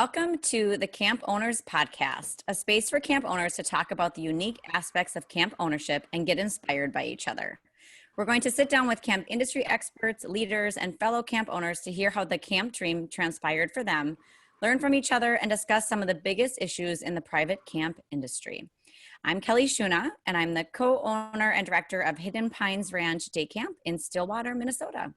Welcome to the Camp Owners Podcast, a space for camp owners to talk about the unique aspects of camp ownership and get inspired by each other. We're going to sit down with camp industry experts, leaders, and fellow camp owners to hear how the camp dream transpired for them, learn from each other, and discuss some of the biggest issues in the private camp industry. I'm Kelly Shuna, and I'm the co-owner and director of Hidden Pines Ranch Day Camp in Stillwater, Minnesota.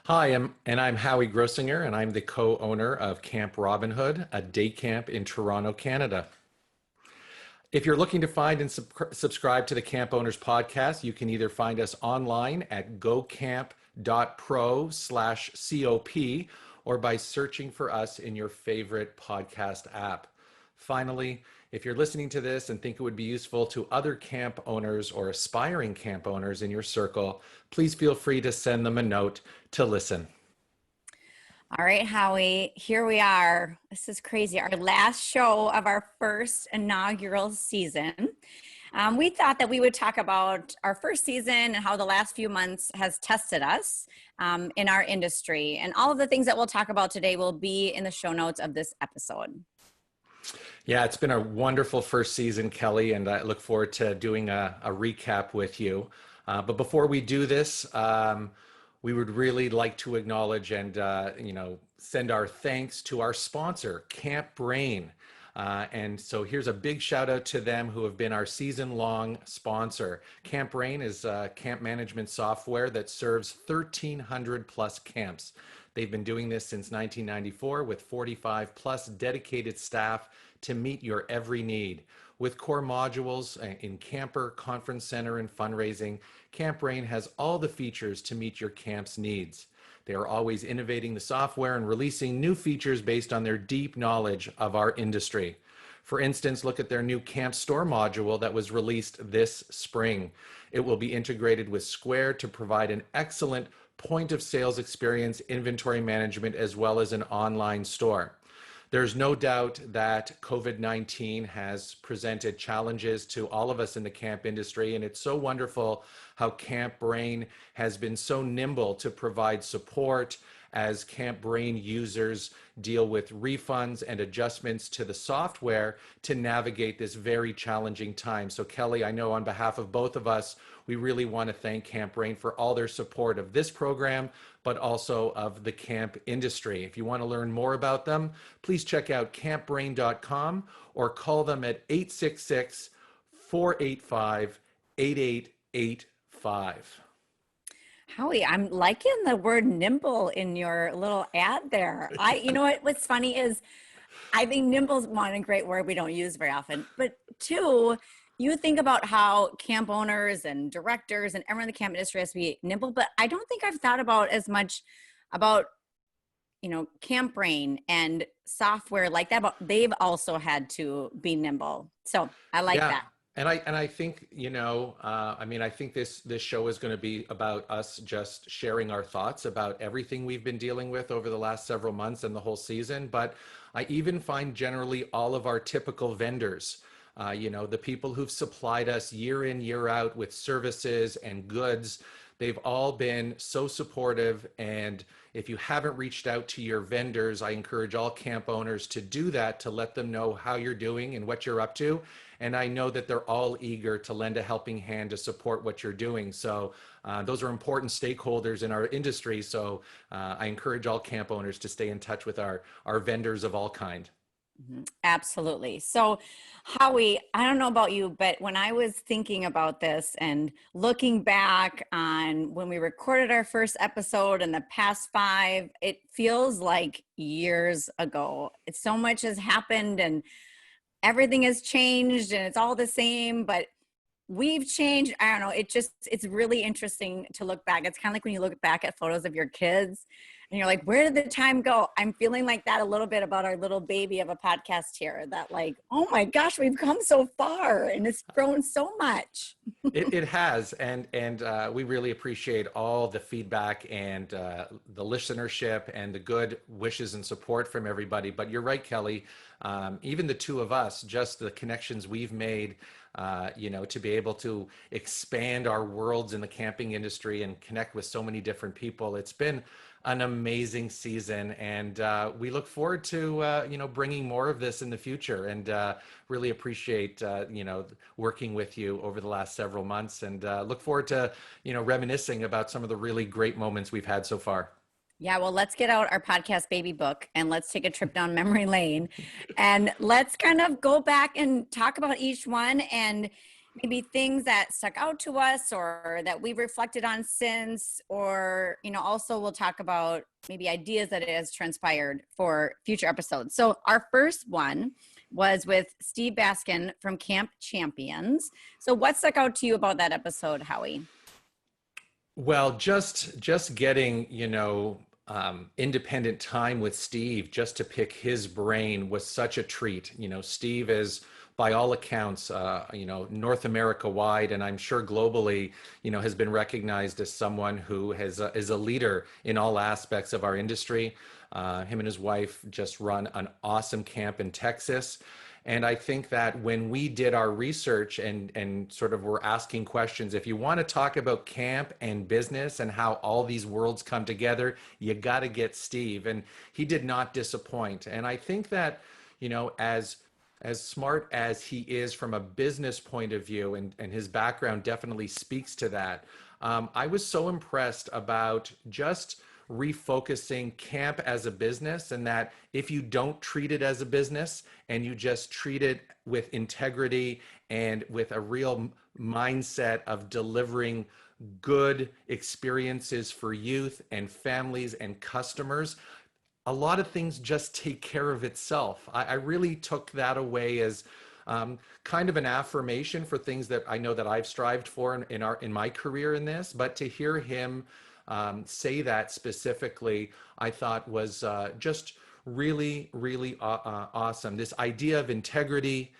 Hi, I'm Howie Grossinger, and I'm the co-owner of Camp Robin Hood, a day camp in Toronto, Canada. If you're looking to find and subscribe to the Camp Owners Podcast, you can either find us online at gocamp.pro/COP or by searching for us in your favorite podcast app. Finally, if you're listening to this and think it would be useful to other camp owners or aspiring camp owners in your circle, please feel free to send them a note to listen. All right, Howie, here we are. This is crazy. Our last show of our first inaugural season. We thought that we would talk about our first season and how the last few months has tested us in our industry. And all of the things that we'll talk about today will be in the show notes of this episode. Yeah, it's been a wonderful first season, Kelly, and I look forward to doing a recap with you. But before we do this, we would really like to acknowledge and send our thanks to our sponsor, Camp Brain. And so here's a big shout out to them who have been our season-long sponsor. Camp Brain is camp management software that serves 1,300 plus camps. They've been doing this since 1994 with 45 plus dedicated staff to meet your every need. With core modules in camper, conference center, and fundraising, Camp Brain has all the features to meet your camp's needs. They are always innovating the software and releasing new features based on their deep knowledge of our industry. For instance, look at their new Camp Store module that was released this spring. It will be integrated with Square to provide an excellent point of sales experience, inventory management, as well as an online store. There's no doubt that COVID-19 has presented challenges to all of us in the camp industry, and it's so wonderful how Camp Brain has been so nimble to provide support as Camp Brain users deal with refunds and adjustments to the software to navigate this very challenging time. So Kelly, I know on behalf of both of us, we really want to thank Camp Brain for all their support of this program, but also of the camp industry. If you want to learn more about them, please check out campbrain.com or call them at 866-485-8885. Howie, I'm liking the word nimble in your little ad there. You know what's funny is I think nimble's one, a great word we don't use very often, but two, you think about how camp owners and directors and everyone in the camp industry has to be nimble, but I don't think I've thought about as much about, Camp Brain and software like that, but they've also had to be nimble. So I like that. And I think, I think this show is going to be about us just sharing our thoughts about everything we've been dealing with over the last several months and the whole season. But I even find generally all of our typical vendors, the people who've supplied us year in, year out with services and goods, they've all been so supportive. And if you haven't reached out to your vendors, I encourage all camp owners to do that, to let them know how you're doing and what you're up to. And I know that they're all eager to lend a helping hand to support what you're doing. So those are important stakeholders in our industry. So I encourage all camp owners to stay in touch with our vendors of all kind. Absolutely. So Howie, I don't know about you, but when I was thinking about this and looking back on when we recorded our first episode and the past 5, it feels like years ago. So much has happened and everything has changed and it's all the same, but we've changed. I don't know. It's really interesting to look back. It's kind of like when you look back at photos of your kids and you're like, where did the time go? I'm feeling like that a little bit about our little baby of a podcast here, that like, oh my gosh, we've come so far and it's grown so much. It has. And we really appreciate all the feedback and the listenership and the good wishes and support from everybody. But you're right, Kelly. Even the two of us, just the connections we've made, to be able to expand our worlds in the camping industry and connect with so many different people. It's been an amazing season, and we look forward to bringing more of this in the future. And really appreciate working with you over the last several months, and look forward to reminiscing about some of the really great moments we've had so far. Yeah, well, let's get out our podcast baby book and let's take a trip down memory lane and let's kind of go back and talk about each one and maybe things that stuck out to us or that we've reflected on since, or, also we'll talk about maybe ideas that it has transpired for future episodes. So our first one was with Steve Baskin from Camp Champions. So what stuck out to you about that episode, Howie? Well, just getting, independent time with Steve, just to pick his brain was such a treat. Steve is, by all accounts, North America wide, and I'm sure globally, has been recognized as someone who is a leader in all aspects of our industry. Him and his wife just run an awesome camp in Texas. And I think that when we did our research and sort of were asking questions, if you want to talk about camp and business and how all these worlds come together, you got to get Steve. And he did not disappoint. And I think that, as smart as he is from a business point of view, and his background definitely speaks to that, I was so impressed about just refocusing camp as a business, and that if you don't treat it as a business and you just treat it with integrity and with a real mindset of delivering good experiences for youth and families and customers, a lot of things just take care of itself. I really took that away as kind of an affirmation for things that I know that I've strived for in my career in this. But to hear him say that specifically, I thought was just really, really awesome. This idea of integrity,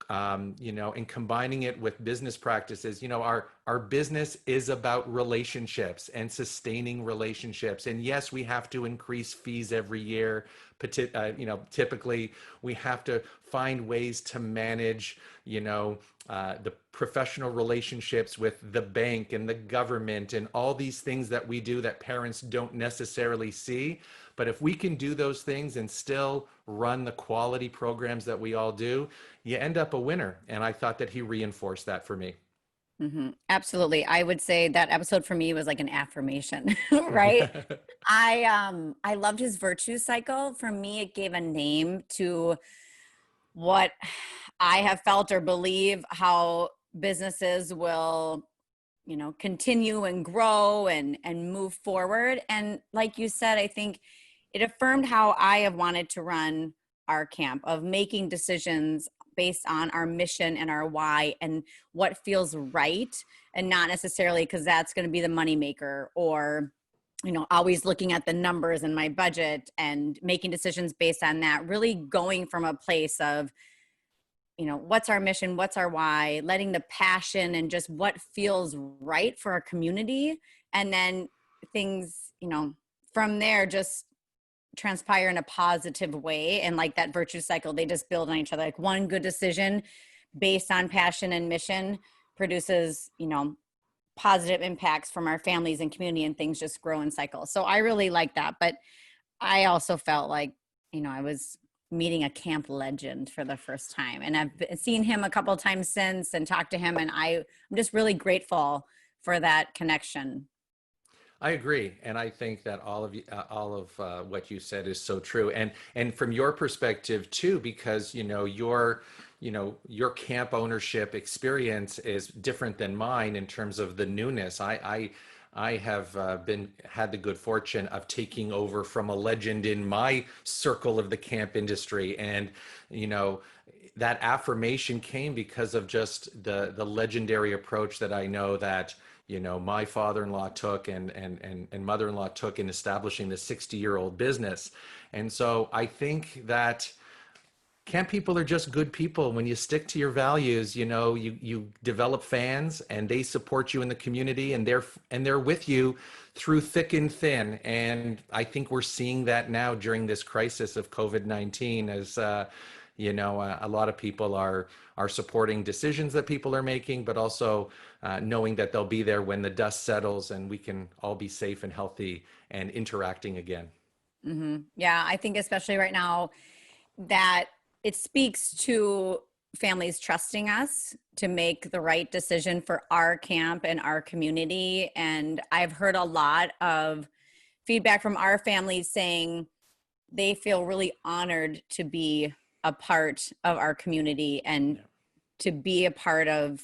and combining it with business practices. Our business is about relationships and sustaining relationships. And yes, we have to increase fees every year. Typically we have to find ways to manage, the professional relationships with the bank and the government and all these things that we do that parents don't necessarily see. But if we can do those things and still run the quality programs that we all do, you end up a winner. And I thought that he reinforced that for me. Mm-hmm. Absolutely. I would say that episode for me was like an affirmation, right? I loved his virtue cycle. For me, it gave a name to what I have felt or believe how businesses will, continue and grow and move forward. And like you said, I think it affirmed how I have wanted to run our camp, of making decisions based on our mission and our why and what feels right, and not necessarily because that's going to be the moneymaker, or always looking at the numbers and my budget and making decisions based on that. Really going from a place of, what's our mission, what's our why, letting the passion and just what feels right for our community. And then things, from there just transpire in a positive way. And like that virtue cycle, they just build on each other. Like one good decision based on passion and mission produces, positive impacts from our families and community, and things just grow and cycle. So I really like that. But I also felt like, I was meeting a camp legend for the first time, and I've seen him a couple of times since and talked to him. And I'm just really grateful for that connection. I agree, and I think that all of what you said is so true, and from your perspective too, because your camp ownership experience is different than mine in terms of the newness. I have had the good fortune of taking over from a legend in my circle of the camp industry, and that affirmation came because of just the legendary approach that I know that my father-in-law took and mother-in-law took in establishing the 60-year-old business. And so I think that camp people are just good people. When you stick to your values, you develop fans, and they support you in the community, and they're with you through thick and thin. And I think we're seeing that now during this crisis of COVID-19, as A lot of people are supporting decisions that people are making, but also knowing that they'll be there when the dust settles and we can all be safe and healthy and interacting again. Yeah, I think especially right now that it speaks to families trusting us to make the right decision for our camp and our community. And I've heard a lot of feedback from our families saying they feel really honored to be a part of our community and to be a part of,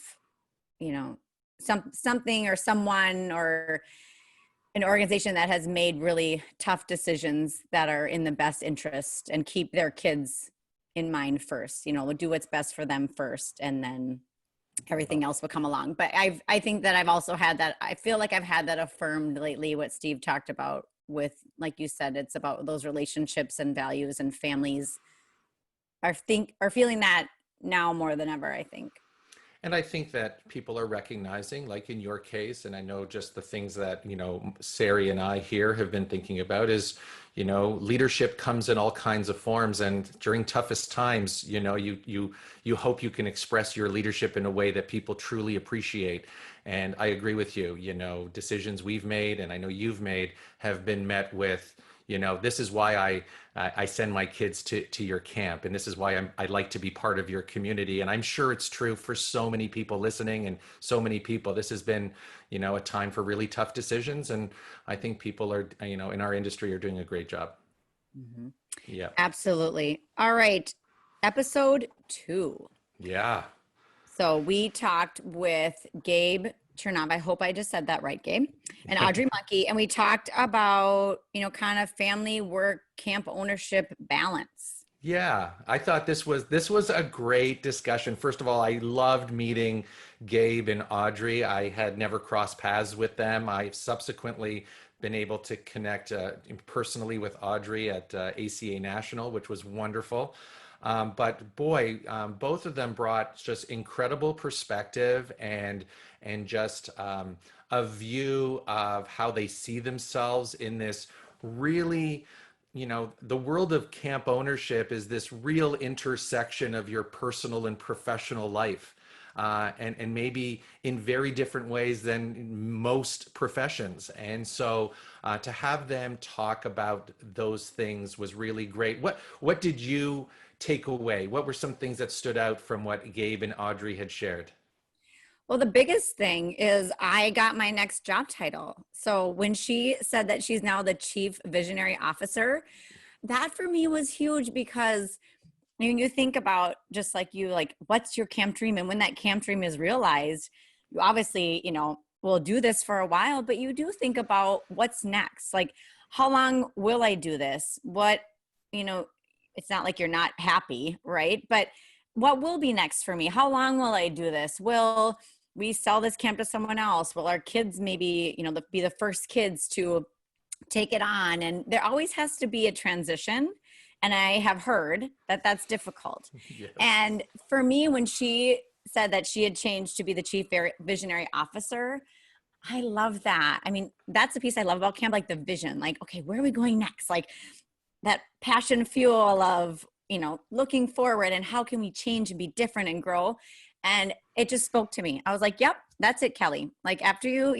something or someone or an organization that has made really tough decisions that are in the best interest and keep their kids in mind first. Do what's best for them first, and then everything else will come along. But I think that I've also had that. I feel like I've had that affirmed lately. What Steve talked about with, like you said, it's about those relationships and values, and families are feeling that now more than ever, I think. And I think that people are recognizing, like in your case, and I know just the things that, Sari and I here have been thinking about is, leadership comes in all kinds of forms. And during toughest times, you hope you can express your leadership in a way that people truly appreciate. And I agree with you, decisions we've made, and I know you've made, have been met with, this is why I send my kids to your camp, and this is why I like to be part of your community. And I'm sure it's true for so many people listening, and so many people. This has been, a time for really tough decisions, and I think people are, in our industry are doing a great job. Mm-hmm. Yeah. Absolutely. All right. Episode 2. Yeah. So we talked with Gabe Cernov. I hope I just said that right, Gabe. And Audrey Monke. And we talked about, kind of family, work, camp ownership balance. Yeah, I thought this was a great discussion. First of all, I loved meeting Gabe and Audrey. I had never crossed paths with them. I subsequently been able to connect personally with Audrey at ACA National, which was wonderful. But boy, both of them brought just incredible perspective and just a view of how they see themselves in this really, the world of camp ownership is this real intersection of your personal and professional life. And maybe in very different ways than most professions. And so to have them talk about those things was really great. What did you take away? What were some things that stood out from what Gabe and Audrey had shared? Well, the biggest thing is I got my next job title. So when she said that she's now the Chief Visionary Officer, that for me was huge because when you think about just like what's your camp dream? And when that camp dream is realized, you obviously, will do this for a while, but you do think about what's next. Like, how long will I do this? It's not like you're not happy, right? But what will be next for me? How long will I do this? Will we sell this camp to someone else? Will our kids maybe, be the first kids to take it on? And there always has to be a transition. And I have heard that that's difficult. Yes. And for me, when she said that she had changed to be the Chief Visionary Officer, I love that. I mean, that's the piece I love about camp, like the vision, like, okay, where are we going next? Like that passion fuel of, looking forward and how can we change and be different and grow. And it just spoke to me. I was like, yep, that's it, Kelly. Like after you,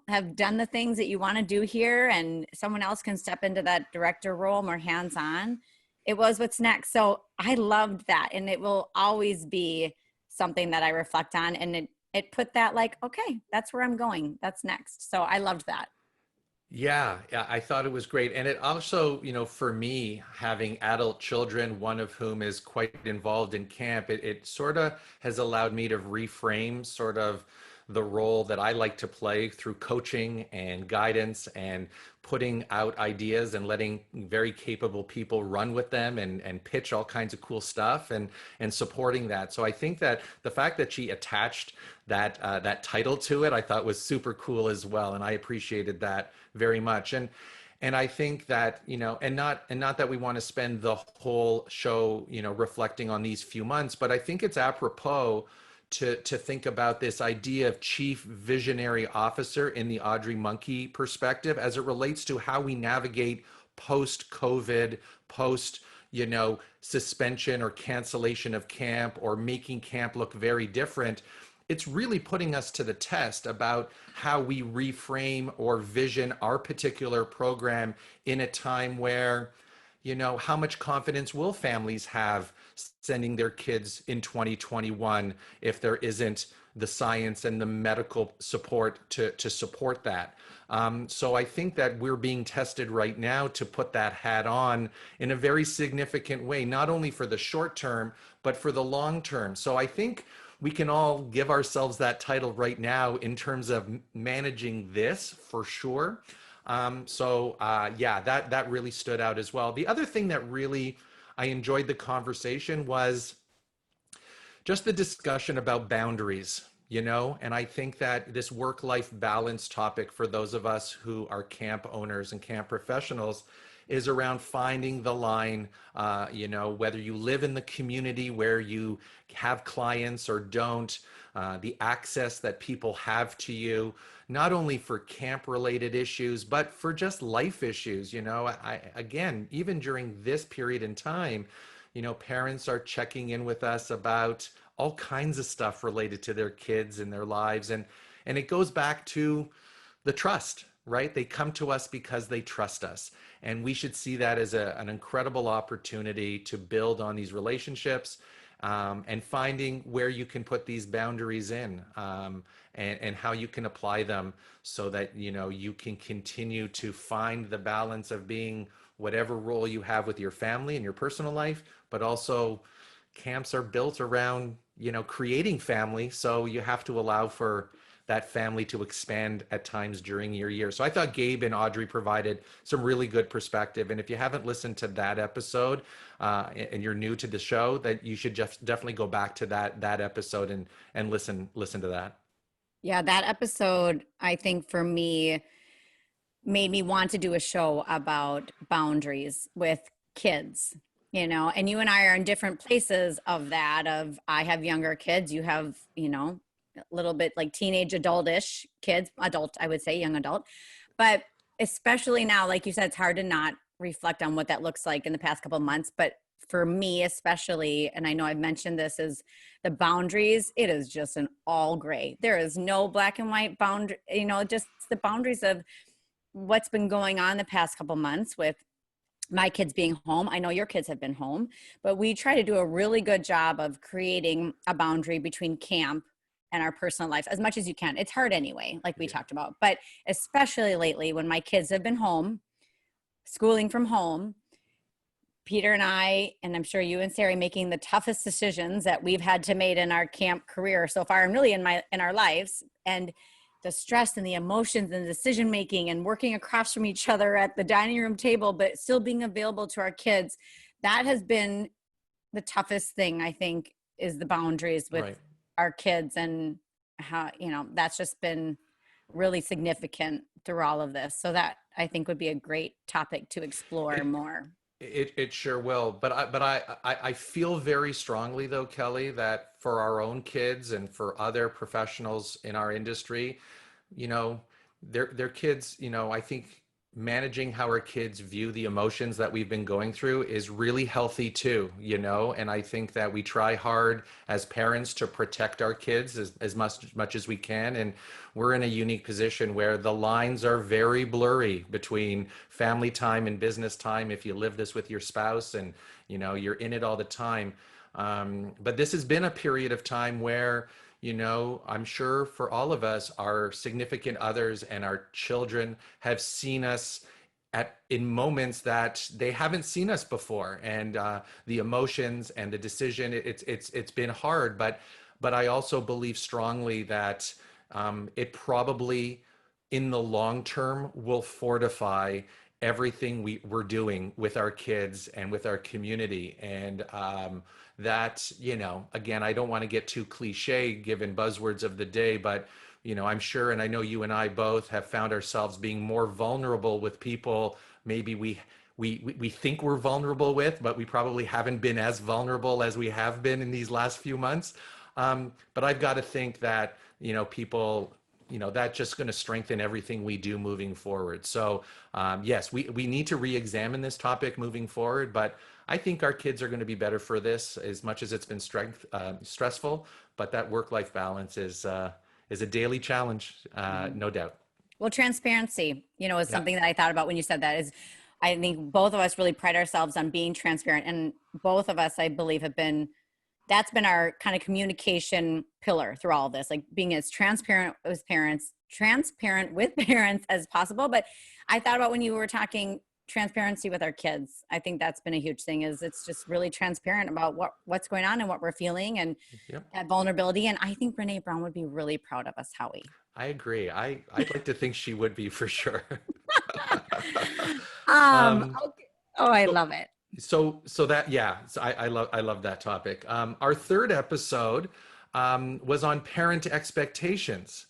have done the things that you want to do here and someone else can step into that director role more hands-on, it was what's next. So I loved that. And it will always be something that I reflect on. And it put that like, okay, that's where I'm going. That's next. So I loved that. Yeah, I thought it was great. And it also, for me, having adult children, one of whom is quite involved in camp, it sort of has allowed me to reframe sort of the role that I like to play through coaching and guidance and putting out ideas and letting very capable people run with them and pitch all kinds of cool stuff and supporting that. So I think that the fact that she attached that title to it, I thought was super cool as well. And I appreciated that very much. And I think that, and not that we want to spend the whole show, reflecting on these few months, but I think it's apropos to think about this idea of Chief Visionary Officer in the Audrey Monke perspective as it relates to how we navigate post-COVID, post, suspension or cancellation of camp or making camp look very different. It's really putting us to the test about how we reframe or vision our particular program in a time where, how much confidence will families have sending their kids in 2021 if there isn't the science and the medical support to support that. So I think that we're being tested right now to put that hat on in a very significant way, not only for the short term, but for the long term. So I think we can all give ourselves that title right now in terms of managing this for sure. Yeah, that really stood out as well. The other thing that really I enjoyed the conversation was just the discussion about boundaries, and I think that this work-life balance topic for those of us who are camp owners and camp professionals is around finding the line, whether you live in the community where you have clients or don't, the access that people have to you, not only for camp related issues, but for just life issues. Again, even during this period in time, parents are checking in with us about all kinds of stuff related to their kids and their lives. And it goes back to the trust, right? They come to us because they trust us. And we should see that as an incredible opportunity to build on these relationships, and finding where you can put these boundaries in, and how you can apply them so that, you can continue to find the balance of being whatever role you have with your family and your personal life, but also camps are built around, creating family. So you have to allow for that family to expand at times during your year. So I thought Gabe and Audrey provided some really good perspective. And if you haven't listened to that episode, and you're new to the show, that you should just definitely go back to that episode and listen to that. Yeah, that episode, I think for me, made me want to do a show about boundaries with kids, and you and I are in different places of that. I have younger kids, you have, a little bit like teenage adultish kids, adult, I would say young adult, but especially now, like you said, it's hard to not reflect on what that looks like in the past couple of months. But for me, especially, and I know I've mentioned this, is the boundaries. It is just an all gray. There is no black and white boundary, just the boundaries of what's been going on the past couple months with my kids being home. I know your kids have been home, but we try to do a really good job of creating a boundary between camp and our personal life as much as you can. It's hard anyway, like we talked about, but especially lately when my kids have been home, schooling from home, Peter and I, and I'm sure you and Sarah, making the toughest decisions that we've had to make in our camp career so far, and really in our lives. And the stress and the emotions and the decision making and working across from each other at the dining room table, but still being available to our kids. That has been the toughest thing, I think, is the boundaries with our kids, and how, that's just been really significant through all of this. So that, I think, would be a great topic to explore more. It sure will. But I feel very strongly, though, Kelly, that for our own kids and for other professionals in our industry, their kids, I think managing how our kids view the emotions that we've been going through is really healthy too, and I think that we try hard as parents to protect our kids as much as we can. And we're in a unique position where the lines are very blurry between family time and business time if you live this with your spouse and, you're in it all the time. But this has been a period of time where, I'm sure for all of us, our significant others and our children have seen us in moments that they haven't seen us before, and the emotions and the decision. It's been hard, but I also believe strongly that it probably, in the long term, will fortify everything we're doing with our kids and with our community. And that, again, I don't want to get too cliche given buzzwords of the day, but, I'm sure, and I know you and I both have found ourselves being more vulnerable with people maybe we think we're vulnerable with, but we probably haven't been as vulnerable as we have been in these last few months. But I've got to think that, people that's just going to strengthen everything we do moving forward. So yes, we need to re-examine this topic moving forward, but I think our kids are going to be better for this, as much as it's been stressful. But that work-life balance is a daily challenge, no doubt. Well, transparency, is Yeah. something that I thought about when you said that. Is I think both of us really pride ourselves on being transparent, and both of us, I believe, that's been our kind of communication pillar through all of this, like being as transparent with parents as possible. But I thought about when you were talking transparency with our kids. I think that's been a huge thing, is it's just really transparent about what's going on and what we're feeling, and Yep. that vulnerability. And I think Brene Brown would be really proud of us, Howie. I agree. I'd like to think she would be, for sure. Um, Okay. Oh, I so, love it. so that, yeah, so I love that topic. Our third episode was on parent expectations,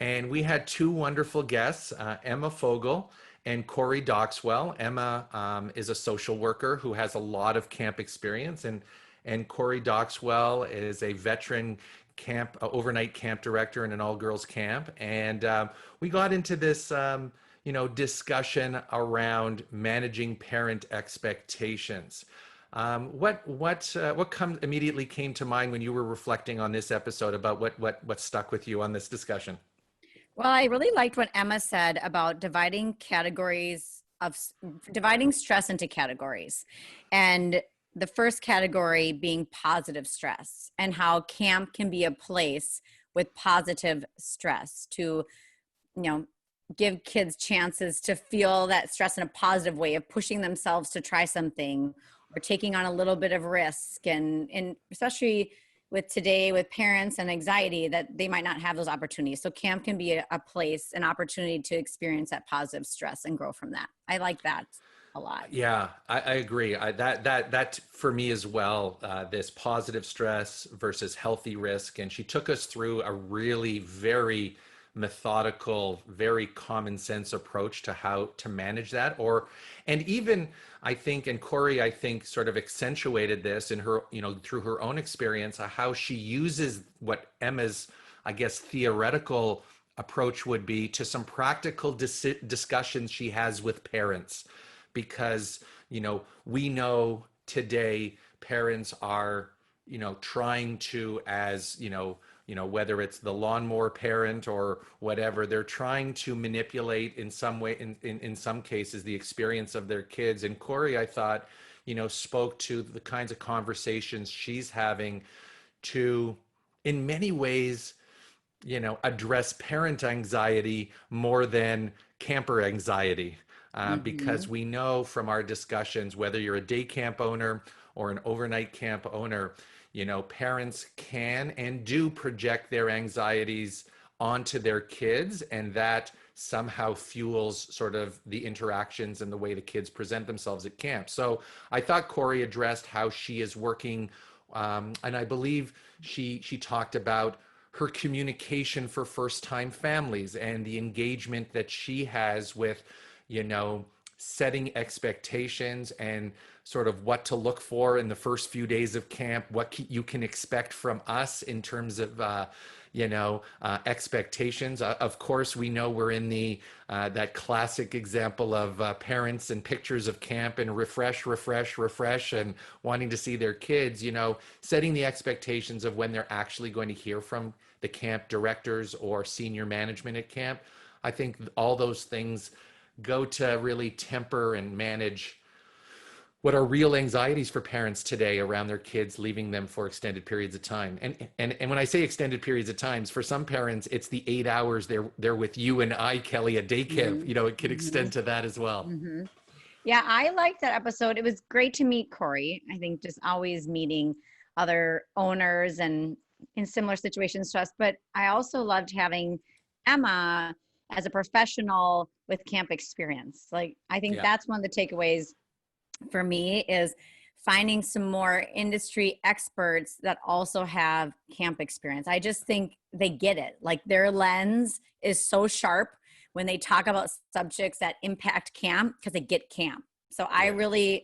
and we had two wonderful guests, Emma Fogel and Corey Dockswell. Emma is a social worker who has a lot of camp experience, and Corey Dockswell is a veteran camp overnight camp director in an all-girls camp. And we got into this discussion around managing parent expectations. What immediately came to mind when you were reflecting on this episode about what stuck with you on this discussion? Well, I really liked what Emma said about dividing stress into categories. And the first category being positive stress, and how camp can be a place with positive stress to, give kids chances to feel that stress in a positive way of pushing themselves to try something or taking on a little bit of risk. And especially with today, with parents and anxiety, that they might not have those opportunities. So camp can be a place, an opportunity to experience that positive stress and grow from that. I like that a lot. Yeah, I agree. That for me as well. This positive stress versus healthy risk, and she took us through a really very methodical, very common sense approach to how to manage that. And even I think, and Corey, I think, sort of accentuated this in her, through her own experience, how she uses what Emma's, I guess, theoretical approach would be to some practical discussions she has with parents. Because we know today parents are trying to, as whether it's the lawnmower parent or whatever, they're trying to manipulate in some way, in some cases, the experience of their kids. And Corey, I thought, spoke to the kinds of conversations she's having to, in many ways, address parent anxiety more than camper anxiety. Because we know from our discussions, whether you're a day camp owner or an overnight camp owner, parents can and do project their anxieties onto their kids, and that somehow fuels sort of the interactions and the way the kids present themselves at camp. So I thought Corey addressed how she is working, and I believe she talked about her communication for first-time families and the engagement that she has with setting expectations and sort of what to look for in the first few days of camp, what you can expect from us in terms of, expectations. Of course, we know we're in that classic example of parents and pictures of camp and refresh, and wanting to see their kids, setting the expectations of when they're actually going to hear from the camp directors or senior management at camp. I think all those things go to really temper and manage what are real anxieties for parents today around their kids leaving them for extended periods of time. And when I say extended periods of times, for some parents, it's the 8 hours they're with you and I, Kelly, at day camp. It could extend to that as well. Mm-hmm. Yeah, I liked that episode. It was great to meet Corey. I think just always meeting other owners and in similar situations to us. But I also loved having Emma as a professional with camp experience. Like, I think that's one of the takeaways for me, is finding some more industry experts that also have camp experience. I just think they get it. Like, their lens is so sharp when they talk about subjects that impact camp, because they get camp. So I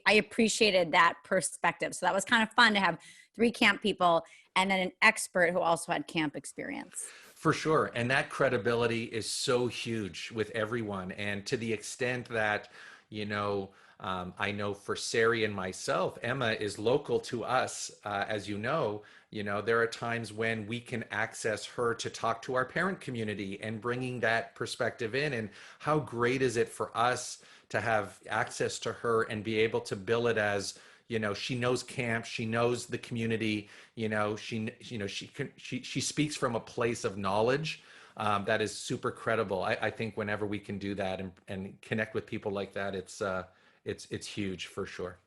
appreciated that perspective. So that was kind of fun to have 3 camp people and then an expert who also had camp experience. For sure. And that credibility is so huge with everyone. And to the extent that, you know, I know for Sari and myself, Emma is local to us, as you know, there are times when we can access her to talk to our parent community and bringing that perspective in. And how great is it for us to have access to her and be able to bill it as, you know, she knows camp, she knows the community, she speaks from a place of knowledge that is super credible. I think whenever we can do that and connect with people like that, it's huge for sure.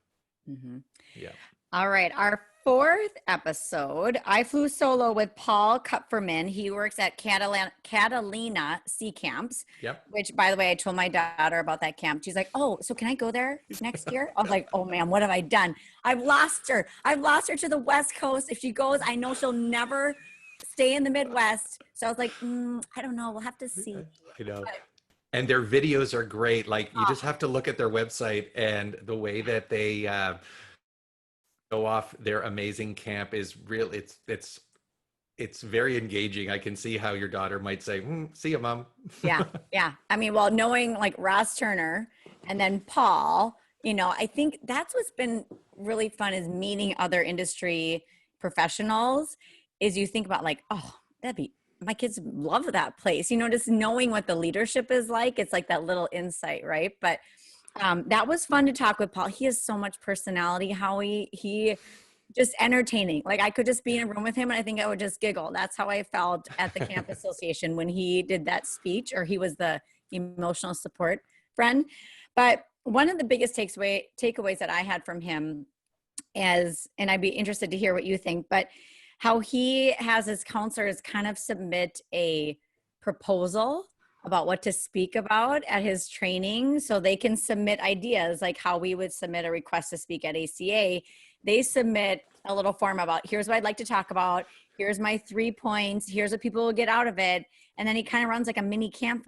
Mm-hmm. Yeah. All right. Our fourth episode, I flew solo with Paul Kupferman. He works at Catalina C Camps, Yep. which, by the way, I told my daughter about that camp. She's like, oh, so can I go there next year? I was like, oh, man, what have I done? I've lost her. I've lost her to the West Coast. If she goes, I know she'll never stay in the Midwest. So I was like, I don't know. We'll have to see. I know. But, And their videos are great. Like you just have to look at their website, and the way that they go off their amazing camp is real. It's very engaging. I can see how your daughter might say, see you, mom. yeah. Yeah. I mean, well, knowing like Ross Turner and then Paul, you know, I think that's what's been really fun is meeting other industry professionals is you think about like, oh, my kids love that place, you know, just knowing what the leadership is like. It's like that little insight, right? But that was fun to talk with Paul. He has so much personality, Howie. He just entertaining. Like I could just be in a room with him and I think I would just giggle. That's how I felt at the camp association when he did that speech, or he was the emotional support friend. But one of the biggest takeaways that I had from him is, and I'd be interested to hear what you think, but how he has his counselors kind of submit a proposal about what to speak about at his training so they can submit ideas like how we would submit a request to speak at ACA. They submit a little form about here's what I'd like to talk about. Here's my 3 points. Here's what people will get out of it. And then he kind of runs like a mini camp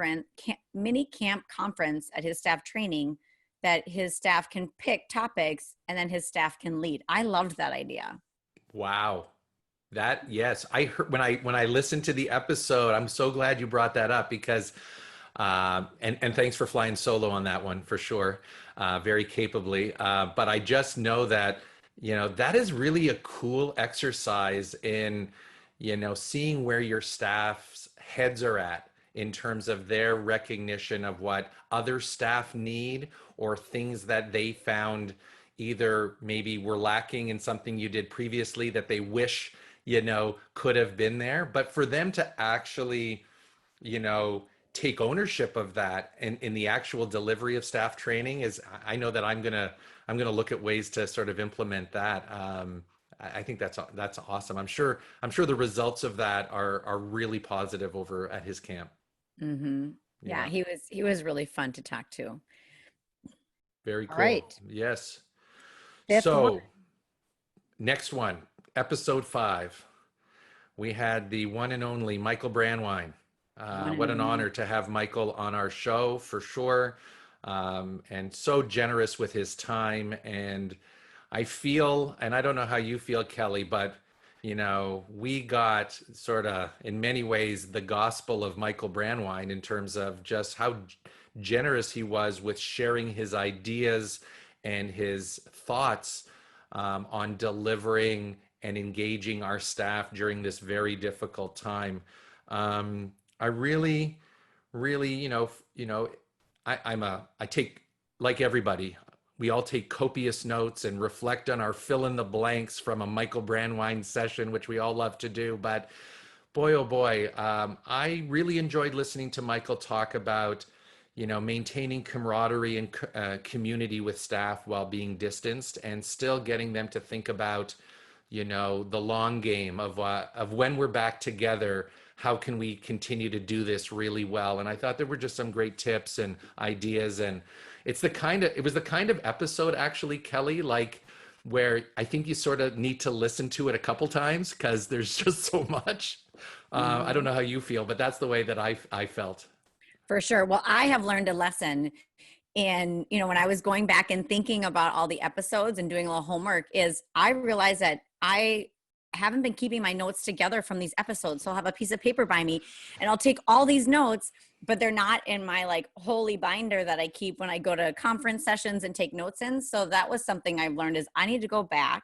conference at his staff training that his staff can pick topics and then his staff can lead. I loved that idea. Wow. Yes, I heard when I listened to the episode. I'm so glad you brought that up because, and thanks for flying solo on that one for sure, very capably. But I just know that, you know, that is really a cool exercise in, you know, seeing where your staff's heads are at in terms of their recognition of what other staff need or things that they found either maybe were lacking in something you did previously that they wish, you know, could have been there. But for them to actually, you know, take ownership of that in the actual delivery of staff training is, I know that I'm gonna look at ways to sort of implement that. I think that's awesome. I'm sure the results of that are really positive over at his camp. Mm-hmm. Yeah, he was really fun to talk to. Very All cool. right. Yes. Fifth So one. next one, episode 5. We had the one and only Michael Brandwine. What an honor to have Michael on our show for sure. And so generous with his time. And I feel, and I don't know how you feel, Kelly, but you know, we got sort of in many ways the gospel of Michael Brandwine in terms of just how generous he was with sharing his ideas and his thoughts on delivering and engaging our staff during this very difficult time. I really, I take, like everybody, we all take copious notes and reflect on our fill in the blanks from a Michael Brandwine session, which we all love to do. But boy, oh boy, I really enjoyed listening to Michael talk about, you know, maintaining camaraderie and community with staff while being distanced and still getting them to think about, you know, the long game of when we're back together, how can we continue to do this really well? And I thought there were just some great tips and ideas. And it was the kind of episode actually, Kelly, like where I think you sort of need to listen to it a couple times because there's just so much. I don't know how you feel, but that's the way that I felt. For sure. Well, I have learned a lesson in, you know, when I was going back and thinking about all the episodes and doing a little homework is I realized that I haven't been keeping my notes together from these episodes. So I'll have a piece of paper by me and I'll take all these notes, but they're not in my like holy binder that I keep when I go to conference sessions and take notes in. So that was something I've learned is I need to go back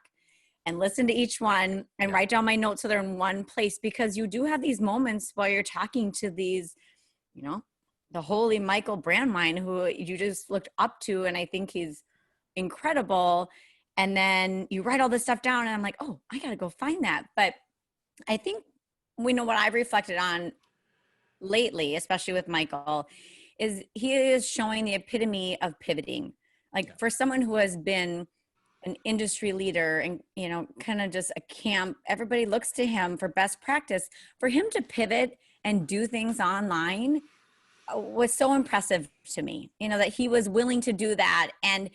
and listen to each one and write down my notes so they're in one place, because you do have these moments while you're talking to these, you know, the holy Michael Brandwein, who you just looked up to. And I think he's incredible. And then you write all this stuff down and I'm like, oh, I got to go find that. But I think we know what I've reflected on lately, especially with Michael, is he is showing the epitome of pivoting. Like for someone who has been an industry leader and, you know, kind of just a camp, everybody looks to him for best practice. For him to pivot and do things online was so impressive to me, you know, that he was willing to do that, and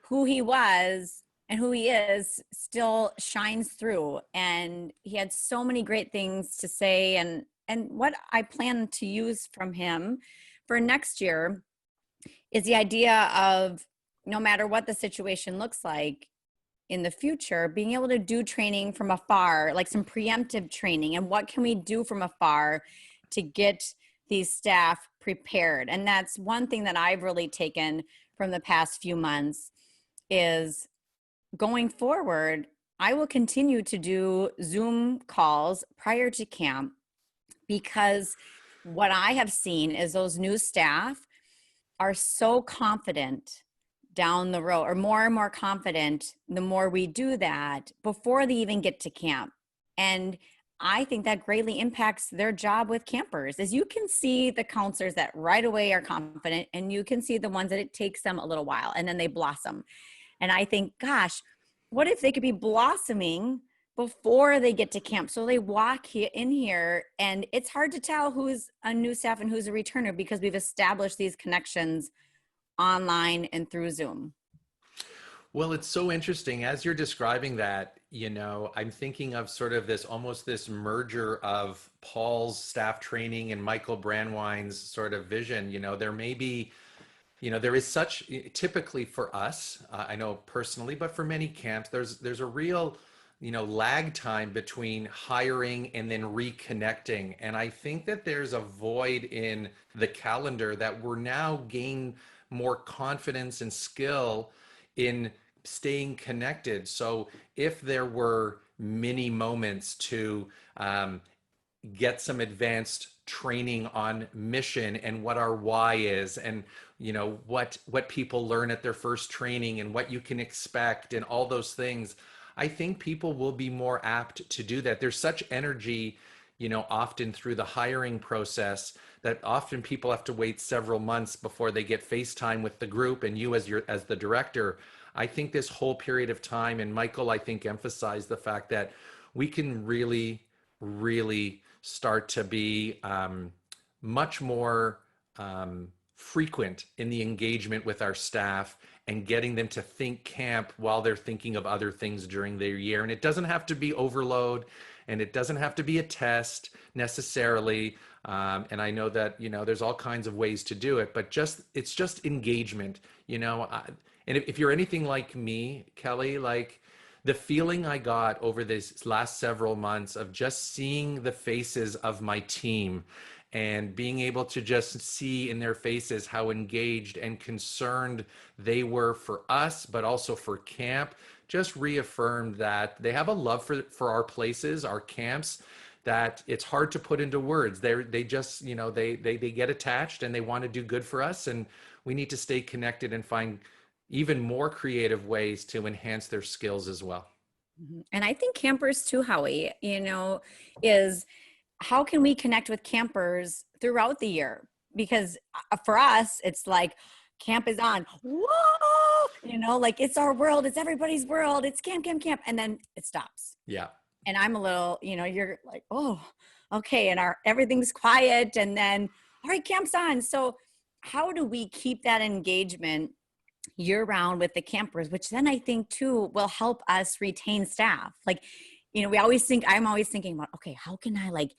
who he was and who he is still shines through. And he had so many great things to say. And what I plan to use from him for next year is the idea of, no matter what the situation looks like in the future, being able to do training from afar, like some preemptive training, and what can we do from afar to get these staff prepared. And that's one thing that I've really taken from the past few months is going forward, I will continue to do Zoom calls prior to camp, because what I have seen is those new staff are so confident down the road, or more and more confident the more we do that before they even get to camp. And I think that greatly impacts their job with campers, as you can see the counselors that right away are confident, and you can see the ones that it takes them a little while and then they blossom. And I think, gosh, what if they could be blossoming before they get to camp? So they walk in here and it's hard to tell who's a new staff and who's a returner, because we've established these connections online and through Zoom. Well, it's so interesting as you're describing that, you know, I'm thinking of sort of this, almost this merger of Paul's staff training and Michael Brandwein's sort of vision. You know, there may be, you know, there is such, typically for us, I know personally, but for many camps, there's a real, you know, lag time between hiring and then reconnecting. And I think that there's a void in the calendar that we're now gain more confidence and skill in staying connected. So if there were mini moments to get some advanced training on mission and what our why is, and you know what people learn at their first training and what you can expect and all those things, I think people will be more apt to do that. There's such energy, you know, often through the hiring process, that often people have to wait several months before they get FaceTime with the group and you as the director. I think this whole period of time, and Michael, I think, emphasized the fact that we can really, really start to be much more frequent in the engagement with our staff and getting them to think camp while they're thinking of other things during their year. And it doesn't have to be overload, and it doesn't have to be a test necessarily. And I know that, you know, there's all kinds of ways to do it, but it's just engagement, you know. And if you're anything like me, Kelly, like the feeling I got over this last several months of just seeing the faces of my team and being able to just see in their faces how engaged and concerned they were for us, but also for camp, just reaffirmed that they have a love for our places, our camps, that it's hard to put into words. They just, you know, they get attached and they want to do good for us. And we need to stay connected and find even more creative ways to enhance their skills as well. And I think campers too, Howie, you know, is how can we connect with campers throughout the year? Because for us, it's like camp is on. Whoa! You know, like it's our world. It's everybody's world. It's camp, camp, camp. And then it stops. Yeah. And I'm a little, you know, you're like, oh, okay. And everything's quiet. And then, all right, camp's on. So how do we keep that engagement year round with the campers, which then I think too will help us retain staff? Like, you know, I'm always thinking about, okay, how can I like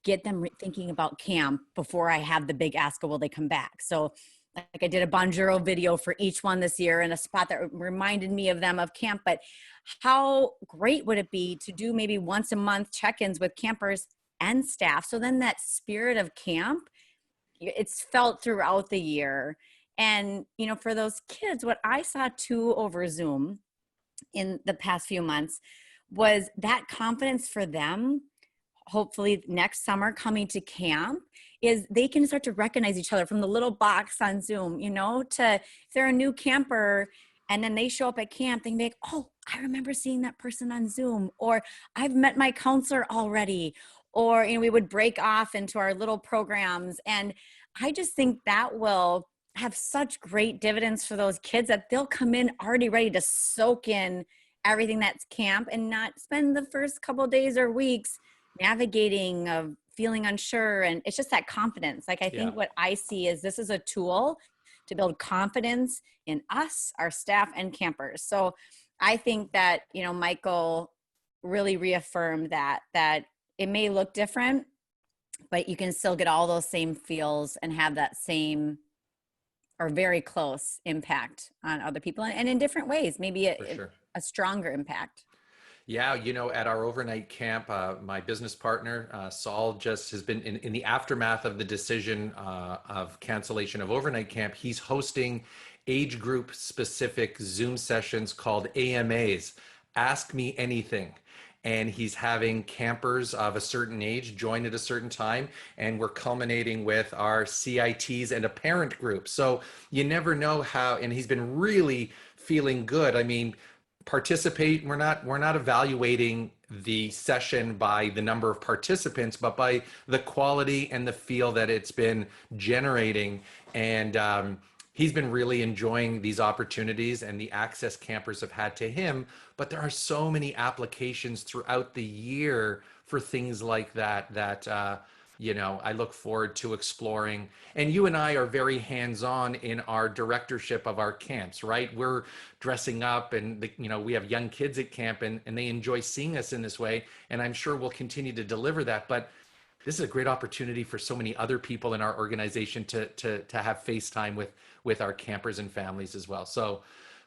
get them thinking about camp before I have the big ask of will they come back? So like I did a Bonjoro video for each one this year in a spot that reminded me of them of camp. But how great would it be to do maybe once a month check-ins with campers and staff? So then that spirit of camp, it's felt throughout the year. And, you know, for those kids, what I saw too over Zoom in the past few months was that confidence for them, hopefully next summer coming to camp, is they can start to recognize each other from the little box on Zoom, you know, to if they're a new camper and then they show up at camp, they can be like, oh, I remember seeing that person on Zoom, or I've met my counselor already, or, you know, we would break off into our little programs. And I just think that will have such great dividends for those kids that they'll come in already ready to soak in everything that's camp and not spend the first couple of days or weeks navigating of feeling unsure. And it's just that confidence. Like, I think what I see is this is a tool to build confidence in us, our staff, and campers. So I think that, you know, Michael really reaffirmed that it may look different, but you can still get all those same feels and have that same or very close impact on other people, and in different ways, maybe a stronger impact. Yeah, you know, at our overnight camp, my business partner, Saul, just has been in the aftermath of the decision of cancellation of overnight camp. He's hosting age group specific Zoom sessions called AMAs, Ask Me Anything. And he's having campers of a certain age join at a certain time. And we're culminating with our CITs and a parent group. So you never know how, and he's been really feeling good. I mean, participate. We're not evaluating the session by the number of participants, but by the quality and the feel that it's been generating. And he's been really enjoying these opportunities and the access campers have had to him. But there are so many applications throughout the year for things like that you know, I look forward to exploring. And you and I are very hands-on in our directorship of our camps, right? We're dressing up and, you know, we have young kids at camp and they enjoy seeing us in this way. And I'm sure we'll continue to deliver that. But this is a great opportunity for so many other people in our organization to have FaceTime with our campers and families as well. So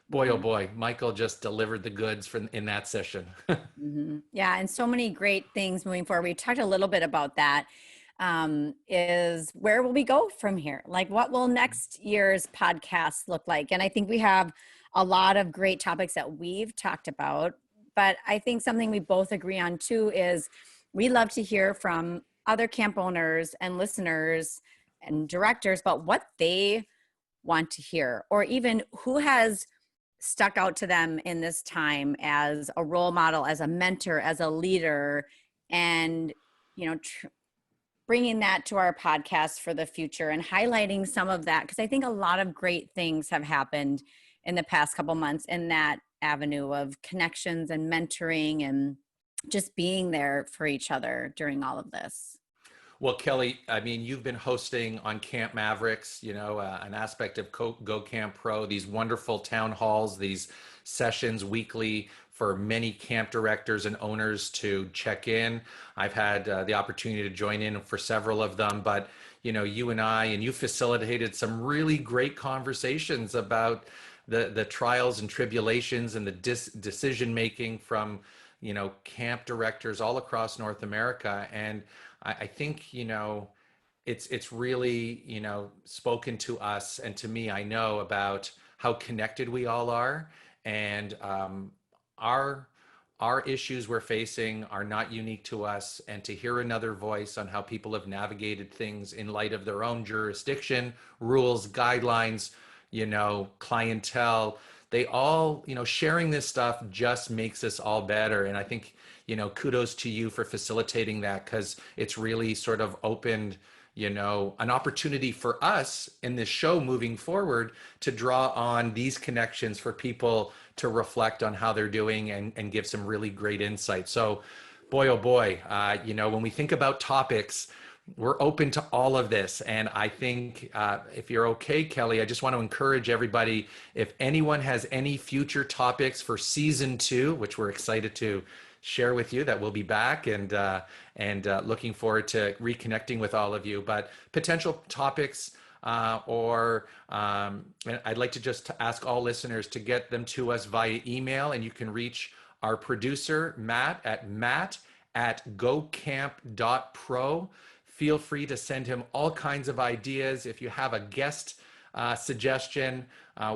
boy, oh boy, Michael just delivered the goods in that session. Yeah, and so many great things moving forward. We talked a little bit about that. Is where will we go from here? Like, what will next year's podcast look like? And I think we have a lot of great topics that we've talked about, but I think something we both agree on too is we love to hear from other camp owners and listeners and directors about what they want to hear, or even who has stuck out to them in this time as a role model, as a mentor, as a leader, and, you know, bringing that to our podcast for the future and highlighting some of that. Because I think a lot of great things have happened in the past couple months in that avenue of connections and mentoring and just being there for each other during all of this. Well, Kelly, I mean, you've been hosting on Camp Mavericks, you know, an aspect of Go Camp Pro, these wonderful town halls, these sessions weekly for many camp directors and owners to check in. I've had the opportunity to join in for several of them, but, you know, you and I, and you facilitated some really great conversations about the trials and tribulations and the decision making from, you know, camp directors all across North America. And I think, you know, it's really, you know, spoken to us and to me, I know, about how connected we all are. And our issues we're facing are not unique to us. And to hear another voice on how people have navigated things in light of their own jurisdiction, rules, guidelines, you know, clientele, they all, you know, sharing this stuff just makes us all better. And I think, you know, kudos to you for facilitating that, because it's really sort of opened, you know, an opportunity for us in this show moving forward to draw on these connections for people to reflect on how they're doing and give some really great insight. So boy, oh boy, you know, when we think about topics, we're open to all of this. And I think if you're okay, Kelly, I just want to encourage everybody, if anyone has any future topics for season 2, which we're excited to share with you, that we'll be back and looking forward to reconnecting with all of you. But potential topics and I'd like to just ask all listeners to get them to us via email, and you can reach our producer, Matt at gocamp.pro. Feel free to send him all kinds of ideas. If you have a guest suggestion,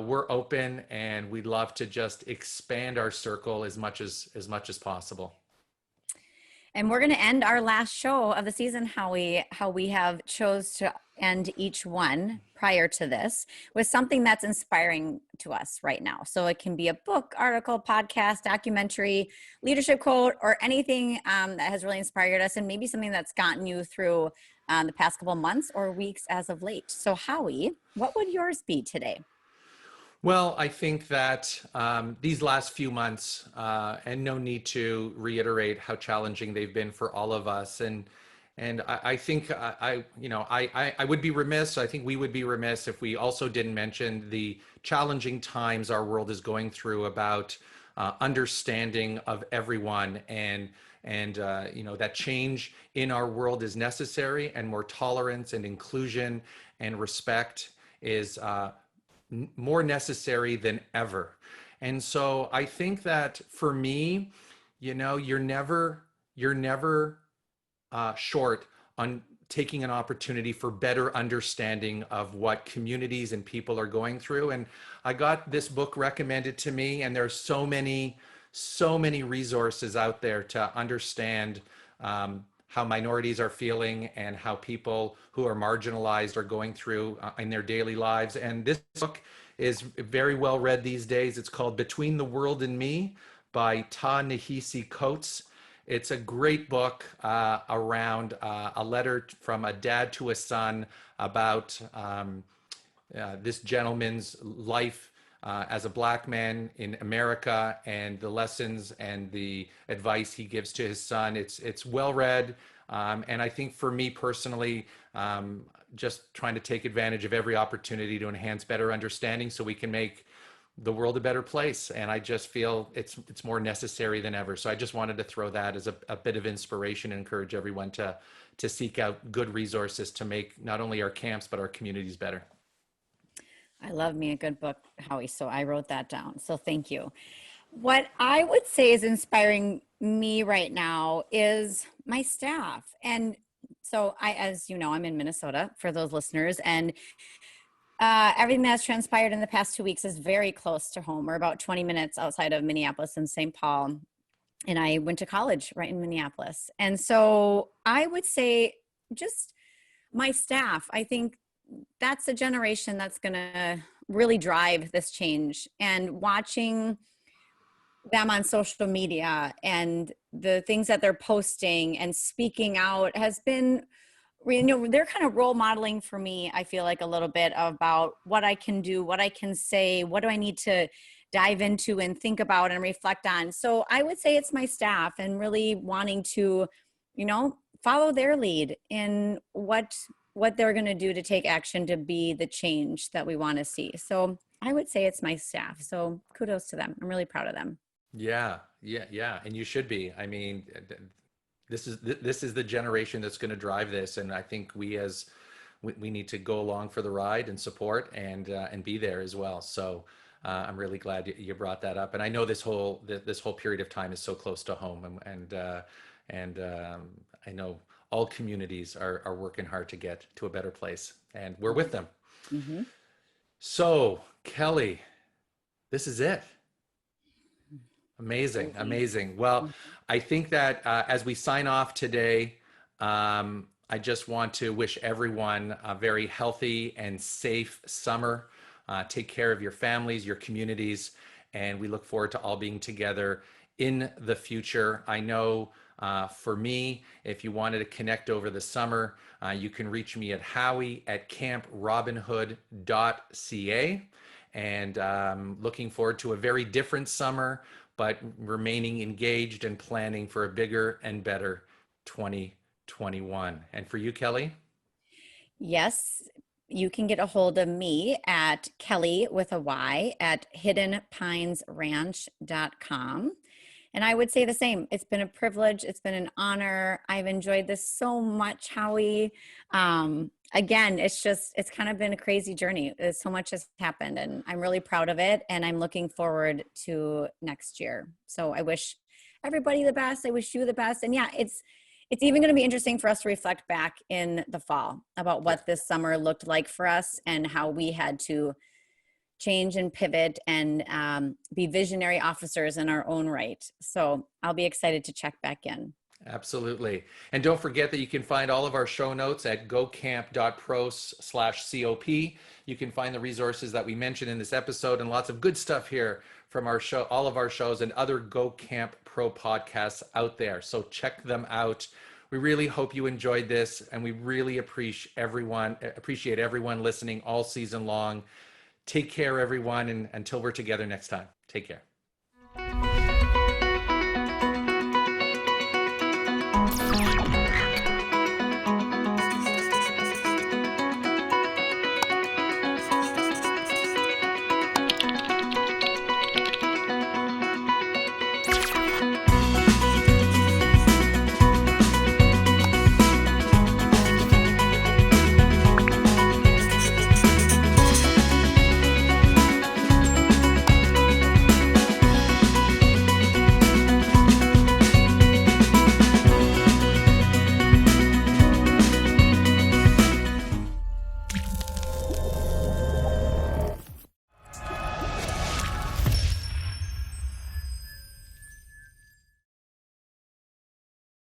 we're open, and we'd love to just expand our circle as much as possible. And we're going to end our last show of the season, how we have chose to end each one prior to this with something that's inspiring to us right now. So it can be a book, article, podcast, documentary, leadership quote, or anything that has really inspired us, and maybe something that's gotten you through the past couple months or weeks as of late. So Howie, what would yours be today? Well, I think that these last few months, and no need to reiterate how challenging they've been for all of us, and I think I would be remiss. I think we would be remiss if we also didn't mention the challenging times our world is going through about understanding of everyone, and that change in our world is necessary, and more tolerance and inclusion and respect is more necessary than ever. And so I think that for me, you're never short on taking an opportunity for better understanding of what communities and people are going through. And I got this book recommended to me, and there's so many resources out there to understand how minorities are feeling and how people who are marginalized are going through in their daily lives. And this book is very well read these days. It's called Between the World and Me by Ta-Nehisi Coates. It's a great book around a letter from a dad to a son about this gentleman's life as a Black man in America, and the lessons and the advice he gives to his son. It's well read, and I think for me personally, just trying to take advantage of every opportunity to enhance better understanding so we can make the world a better place. And I just feel it's more necessary than ever. So I just wanted to throw that as a bit of inspiration and encourage everyone to seek out good resources to make not only our camps but our communities better. I love me a good book, Howie. So I wrote that down. So thank you. What I would say is inspiring me right now is my staff. And so as you know, I'm in Minnesota for those listeners, and everything that's transpired in the past 2 weeks is very close to home. We're about 20 minutes outside of Minneapolis and St. Paul. And I went to college right in Minneapolis. And so I would say just my staff, I think that's a generation that's going to really drive this change. And watching them on social media and the things that they're posting and speaking out has been, they're kind of role modeling for me, I feel like, a little bit about what I can do, what I can say, what do I need to dive into and think about and reflect on. So I would say it's my staff, and really wanting to, follow their lead in what they're going to do to take action to be the change that we want to see. So I would say it's my staff. So kudos to them. I'm really proud of them. Yeah. And you should be. I mean, this is the generation that's going to drive this. And I think we need to go along for the ride and support and be there as well. So I'm really glad you brought that up. And I know this whole period of time is so close to home, and I know all communities are working hard to get to a better place, and we're with them. Mm-hmm. So Kelly, this is it. Amazing. Well, I think that as we sign off today, I just want to wish everyone a very healthy and safe summer. Take care of your families, your communities, and we look forward to all being together in the future. I know for me, if you wanted to connect over the summer, you can reach me at howie@camprobinhood.ca. And looking forward to a very different summer, but remaining engaged and planning for a bigger and better 2021. And for you, Kelly? Yes, you can get a hold of me at Kelly with a Y at hiddenpinesranch.com. And I would say the same. It's been a privilege. It's been an honor. I've enjoyed this so much, Howie. Again, it's kind of been a crazy journey. So much has happened and I'm really proud of it. And I'm looking forward to next year. So I wish everybody the best. I wish you the best. And yeah, it's even going to be interesting for us to reflect back in the fall about what this summer looked like for us and how we had to change and pivot and be visionary officers in our own right. So I'll be excited to check back in. Absolutely. And don't forget that you can find all of our show notes at gocamp.pro/COP. You can find the resources that we mentioned in this episode and lots of good stuff here from our show, all of our shows and other Go Camp Pro podcasts out there. So check them out. We really hope you enjoyed this, and we really appreciate everyone listening all season long. Take care, everyone, and until we're together next time, take care.